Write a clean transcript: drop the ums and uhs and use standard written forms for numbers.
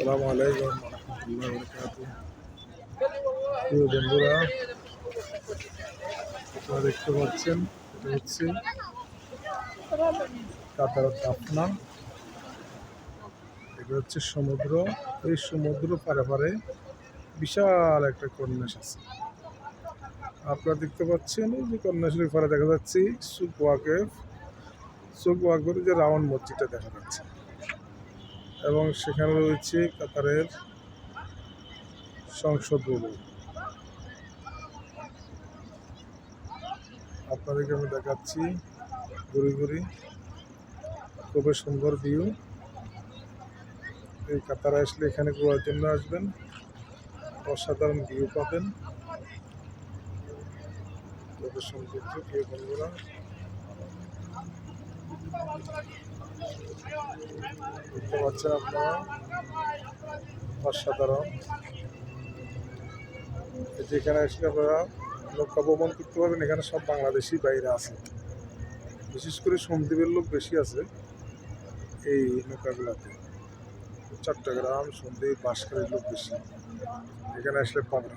আসসালামু আলাইকুম রহমতুল্লাহ বরকাতুহ। প্রিয় বন্ধুরা, আপনারা দেখতে পাচ্ছেন এটা হচ্ছে কাতার দাফনা। এটা হচ্ছে সমুদ্র। এই সমুদ্র পারে পারে বিশাল একটা কন্যাস আছে। আপনারা দেখতে পাচ্ছেন এই যে কন্যাসের পারে দেখা যাচ্ছে সুক ওয়াকেফ। সুক ওয়াকেফের যে রাউন্ড মসজিদটা দেখা যাচ্ছে এবং সেখানে রয়েছে কাতারের সংসদ ভবন। আপনাদেরকে আমি দেখাচ্ছি ঘুরি ঘুরি, খুবই সুন্দর ভিউ। এই কাতারে আসলে এখানে ঘোরার জন্য আসবেন, অসাধারণ ভিউ পাবেন। খুবই সৌন্দর্য প্রিয় বন্ধুরা, দেখতে পাচ্ছেন আপনারা, অসাধারণ। যেখানে আসলে আপনারা নৌকা ভ্রমণ করতে পারবেন। এখানে সব বাংলাদেশি বাইরে আছে, বিশেষ করে সন্দ্বীপের লোক বেশি আছে এই নৌকাগুলোতে। চট্টগ্রাম, সন্দ্বীপ, বাঁশখালীর লোক বেশি এখানে আসলে পাবেন।